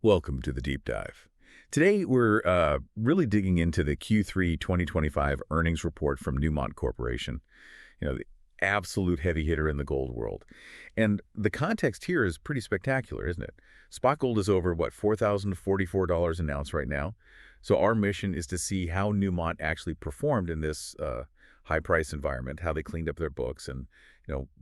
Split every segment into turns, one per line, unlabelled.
Welcome to the deep dive. Today, we're really digging into the Q3 2025 earnings report from Newmont Corporation, the absolute heavy hitter in the gold world. And the context here is pretty spectacular, isn't it? Spot gold is over, what, $4,044 an ounce right now. So our mission is to see how Newmont actually performed in this high price environment, how they cleaned up their books, and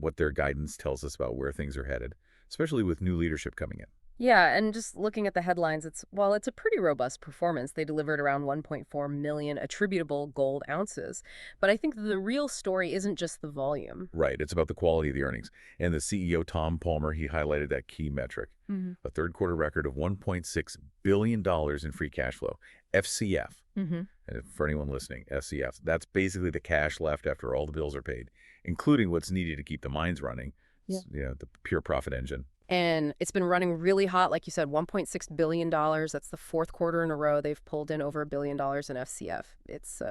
what their guidance tells us about where things are headed, especially with new leadership coming in.
Yeah, and just looking at the headlines, it's a pretty robust performance. They delivered around 1.4 million attributable gold ounces. But I think the real story isn't just the volume.
Right. It's about the quality of the earnings. And the CEO, Tom Palmer, he highlighted that key metric, a third quarter record of $1.6 billion in free cash flow, FCF.
Mm-hmm.
And for anyone listening, FCF, that's basically the cash left after all the bills are paid, including what's needed to keep the mines running,
Yeah.
the pure profit engine.
And it's been running really hot, like you said, $1.6 billion. That's the fourth quarter in a row they've pulled in over $1 billion in FCF. It's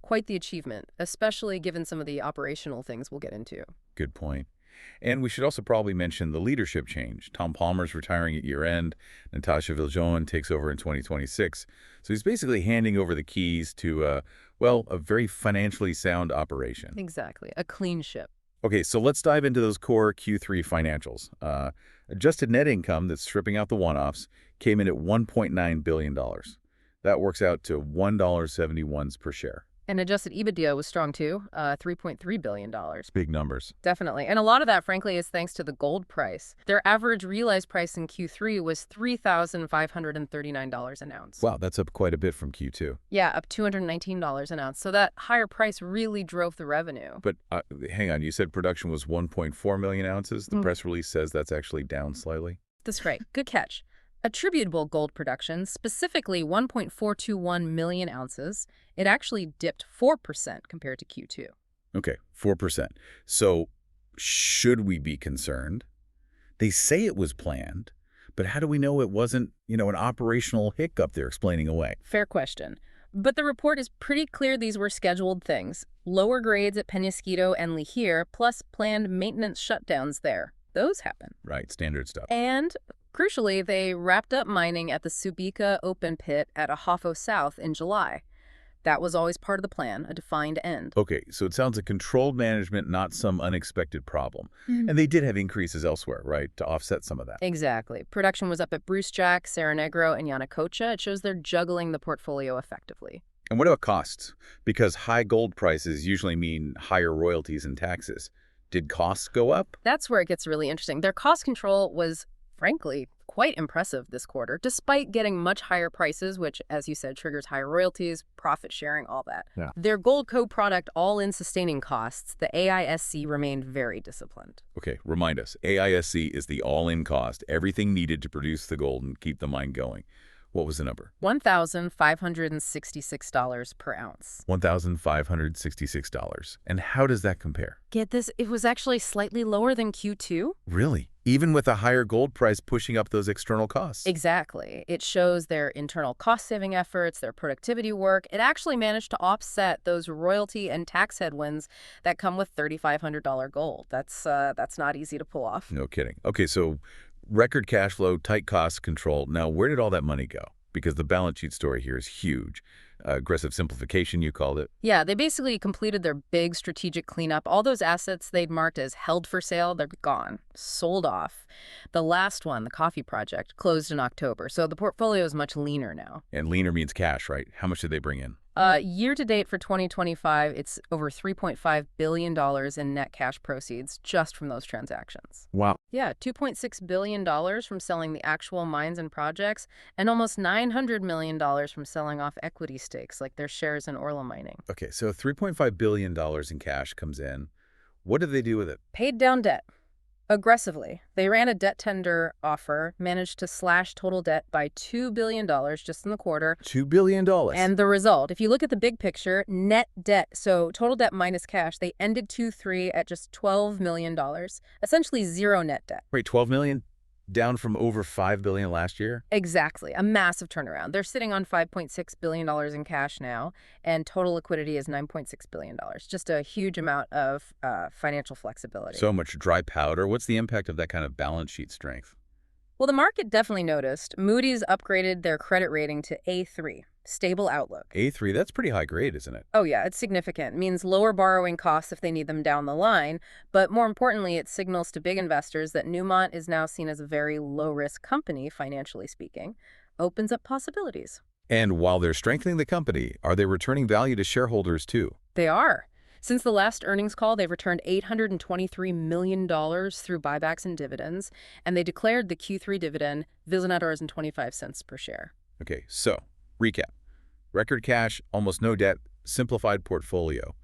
quite the achievement, especially given some of the operational things we'll get into.
Good point. And we should also probably mention the leadership change. Tom Palmer's retiring at year-end. Natasha Viljoen takes over in 2026. So he's basically handing over the keys to, a very financially sound operation.
Exactly. A clean ship.
Okay, so let's dive into those core Q3 financials. Adjusted net income, that's stripping out the one-offs, came in at $1.9 billion. That works out to $1.71 per share.
And adjusted EBITDA was strong too, $3.3 billion.
Big numbers.
Definitely. And a lot of that, frankly, is thanks to the gold price. Their average realized price in Q3 was $3,539 an ounce.
Wow, that's up quite a bit from Q2.
Yeah, up $219 an ounce. So that higher price really drove the revenue.
But hang on, you said production was 1.4 million ounces. The press release says that's actually down slightly.
That's right. Good catch. Attributable gold production, specifically 1.421 million ounces, it actually dipped 4% compared to Q2.
Okay, 4%. So should we be concerned? They say it was planned, but how do we know it wasn't, an operational hiccup they're explaining away?
Fair question. But the report is pretty clear these were scheduled things. Lower grades at Peñasquito and Lihir, plus planned maintenance shutdowns there. Those happen.
Right, standard stuff.
And crucially, they wrapped up mining at the Subika open pit at Ahafo South in July. That was always part of the plan, a defined end.
Okay, so it sounds like controlled management, not some unexpected problem. And they did have increases elsewhere, right, to offset some of that.
Exactly. Production was up at Brucejack, Cerro Negro, and Yanacocha. It shows they're juggling the portfolio effectively.
And what about costs? Because high gold prices usually mean higher royalties and taxes. Did costs go up?
That's where it gets really interesting. Their cost control was, frankly, quite impressive this quarter, despite getting much higher prices, which, as you said, triggers higher royalties, profit sharing, all that.
Yeah.
Their gold co-product all-in sustaining costs, the AISC, remained very disciplined.
Okay, remind us. AISC is the all-in cost, everything needed to produce the gold and keep the mine going. What was the number?
$1,566 per ounce.
$1,566. And how does that compare?
Get this, it was actually slightly lower than Q2.
Really? Even with a higher gold price pushing up those external costs?
Exactly. It shows their internal cost-saving efforts, their productivity work. It actually managed to offset those royalty and tax headwinds that come with $3,500 gold. That's not easy to pull off.
No kidding. Okay, so record cash flow, tight cost control. Now, where did all that money go? Because the balance sheet story here is huge. Aggressive simplification, you called it.
Yeah, they basically completed their big strategic cleanup. All those assets they'd marked as held for sale, they're gone, sold off. The last one, the coffee project, closed in October, so the portfolio is much leaner now.
And leaner means cash, right? How much did they bring in?
Year to date for 2025, it's over $3.5 billion in net cash proceeds just from those transactions.
Wow.
Yeah, $2.6 billion from selling the actual mines and projects, and almost $900 million from selling off equity stakes like their shares in Orla Mining.
Okay, so $3.5 billion in cash comes in. What did they do with it?
Paid down debt. Aggressively. They ran a debt tender offer, managed to slash total debt by $2 billion just in the quarter.
$2 billion.
And the result, if you look at the big picture, net debt, so total debt minus cash, they ended Q3 at just $12 million, essentially zero net debt.
Wait, 12 million? Down from over $5 billion last year?
Exactly. A massive turnaround. They're sitting on $5.6 billion in cash now, and total liquidity is $9.6 billion. Just a huge amount of financial flexibility.
So much dry powder. What's the impact of that kind of balance sheet strength?
Well, the market definitely noticed. Moody's upgraded their credit rating to A3, stable outlook.
A3, that's pretty high grade, isn't it?
Oh yeah, it's significant. It means lower borrowing costs if they need them down the line, but more importantly, it signals to big investors that Newmont is now seen as a very low-risk company, financially speaking. Opens up possibilities.
And while they're strengthening the company, are they returning value to shareholders too?
They are. Since the last earnings call, they've returned $823 million through buybacks and dividends, and they declared the Q3 dividend $9.25 per share.
Okay, so recap. Record cash, almost no debt, simplified portfolio.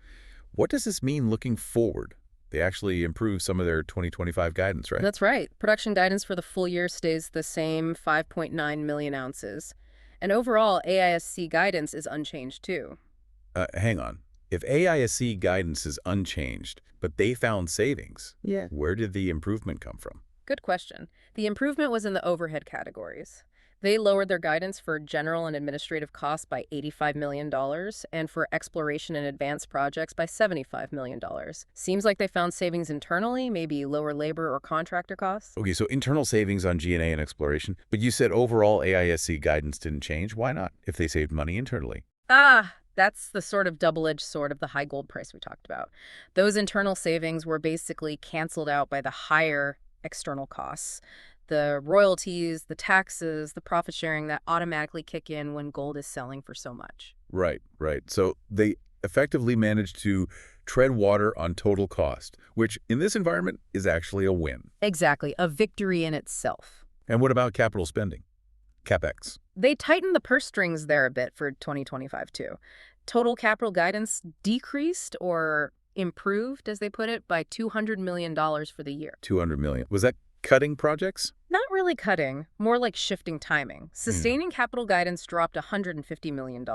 What does this mean looking forward? They actually improved some of their 2025 guidance, right?
That's right. Production guidance for the full year stays the same, 5.9 million ounces. And overall, AISC guidance is unchanged too.
Hang on. If AISC guidance is unchanged, but they found savings,
Yeah.
where did the improvement come from?
Good question. The improvement was in the overhead categories. They lowered their guidance for general and administrative costs by $85 million and for exploration and advanced projects by $75 million. Seems like they found savings internally, maybe lower labor or contractor costs.
Okay, so internal savings on G&A and exploration, but you said overall AISC guidance didn't change. Why not, if they saved money internally?
That's the sort of double-edged sword of the high gold price we talked about. Those internal savings were basically canceled out by the higher external costs. The royalties, the taxes, the profit sharing that automatically kick in when gold is selling for so much.
Right, right. So they effectively managed to tread water on total cost, which in this environment is actually a win.
Exactly, a victory in itself.
And what about capital spending? CapEx.
They tightened the purse strings there a bit for 2025 too. Total capital guidance decreased or improved, as they put it, by $200 million for the year.
200 million. Was that cutting projects?
Not really cutting, more like shifting timing. Sustaining capital guidance dropped $150 million,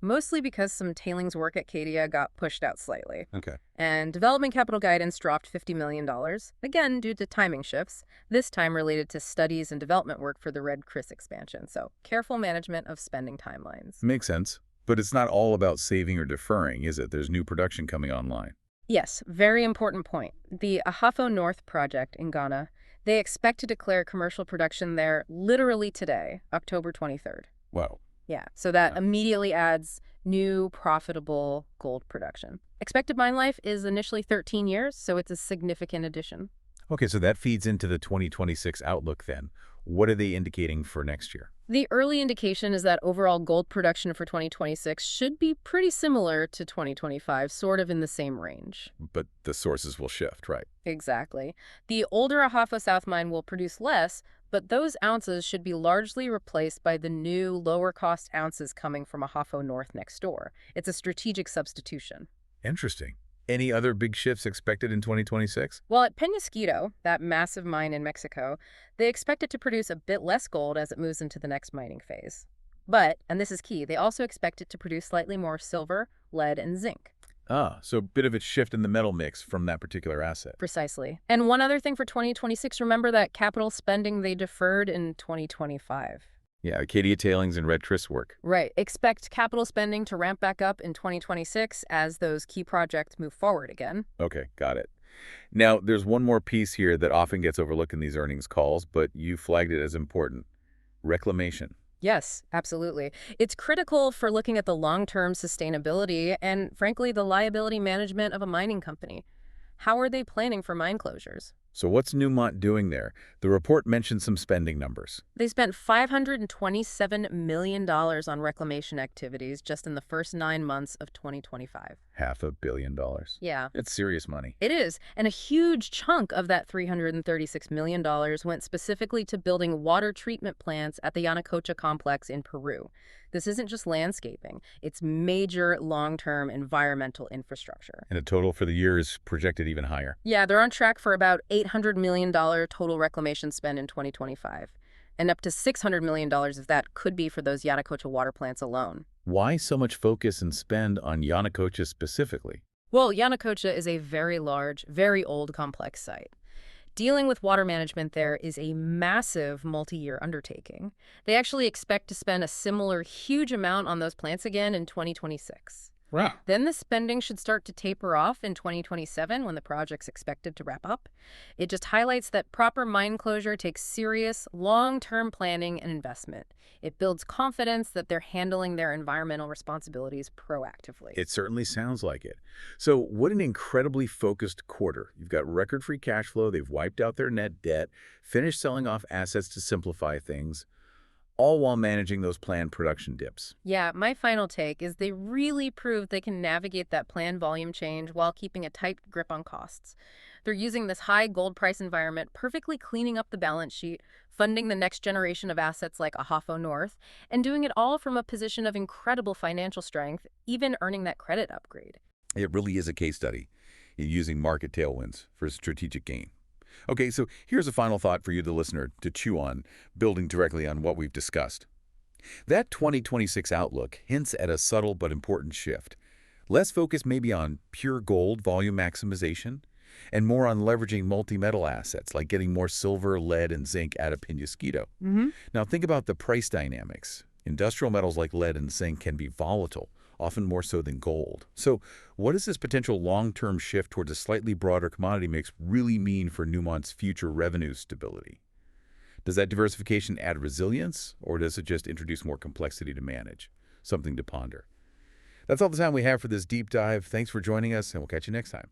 mostly because some tailings work at Cadia got pushed out slightly.
Okay.
And development capital guidance dropped $50 million, again due to timing shifts, this time related to studies and development work for the Red Chris expansion. So careful management of spending timelines.
Makes sense. But it's not all about saving or deferring, is it? There's new production coming online.
Yes, very important point. The Ahafo North project in Ghana, they expect to declare commercial production there literally today, October 23rd.
Wow.
Yeah, so that immediately adds new profitable gold production. Expected mine life is initially 13 years, so it's a significant addition.
Okay, so that feeds into the 2026 outlook then. What are they indicating for next year?
The early indication is that overall gold production for 2026 should be pretty similar to 2025, sort of in the same range.
But the sources will shift, right?
Exactly. The older Ahafo South mine will produce less, but those ounces should be largely replaced by the new, lower-cost ounces coming from Ahafo North next door. It's a strategic substitution.
Interesting. Any other big shifts expected in 2026?
Well, at Peñasquito, that massive mine in Mexico, they expect it to produce a bit less gold as it moves into the next mining phase. But, and this is key, they also expect it to produce slightly more silver, lead, and zinc.
So a bit of a shift in the metal mix from that particular asset.
Precisely. And one other thing for 2026, remember that capital spending they deferred in 2025.
Yeah, Acadia tailings and Red Chris work.
Right. Expect capital spending to ramp back up in 2026 as those key projects move forward again.
Okay, got it. Now, there's one more piece here that often gets overlooked in these earnings calls, but you flagged it as important. Reclamation.
Yes, absolutely. It's critical for looking at the long-term sustainability and, frankly, the liability management of a mining company. How are they planning for mine closures?
So what's Newmont doing there? The report mentioned some spending numbers.
They spent $527 million on reclamation activities just in the first 9 months of 2025.
$500 million.
Yeah.
It's serious money.
It is, and a huge chunk of that $336 million went specifically to building water treatment plants at the Yanacocha complex in Peru. This isn't just landscaping, it's major long-term environmental infrastructure.
And the total for the year is projected even higher.
Yeah, they're on track for about $800 million total reclamation spend in 2025. And up to $600 million of that could be for those Yanacocha water plants alone.
Why so much focus and spend on Yanacocha specifically?
Well, Yanacocha is a very large, very old complex site. Dealing with water management there is a massive multi-year undertaking. They actually expect to spend a similar huge amount on those plants again in 2026.
Wow.
Then the spending should start to taper off in 2027 when the project's expected to wrap up. It just highlights that proper mine closure takes serious, long-term planning and investment. It builds confidence that they're handling their environmental responsibilities proactively.
It certainly sounds like it. So what an incredibly focused quarter. You've got record free cash flow. They've wiped out their net debt, finished selling off assets to simplify things, all while managing those planned production dips.
Yeah, my final take is they really proved they can navigate that planned volume change while keeping a tight grip on costs. They're using this high gold price environment, perfectly cleaning up the balance sheet, funding the next generation of assets like Ahafo North, and doing it all from a position of incredible financial strength, even earning that credit upgrade.
It really is a case study in using market tailwinds for strategic gain. Okay, so here's a final thought for you, the listener, to chew on, building directly on what we've discussed. That 2026 outlook hints at a subtle but important shift. Less focus maybe on pure gold volume maximization, and more on leveraging multi-metal assets like getting more silver, lead, and zinc out of Peñasquito.
Hmm.
Now think about the price dynamics. Industrial metals like lead and zinc can be volatile, often more so than gold. So what does this potential long-term shift towards a slightly broader commodity mix really mean for Newmont's future revenue stability? Does that diversification add resilience, or does it just introduce more complexity to manage? Something to ponder. That's all the time we have for this deep dive. Thanks for joining us, and we'll catch you next time.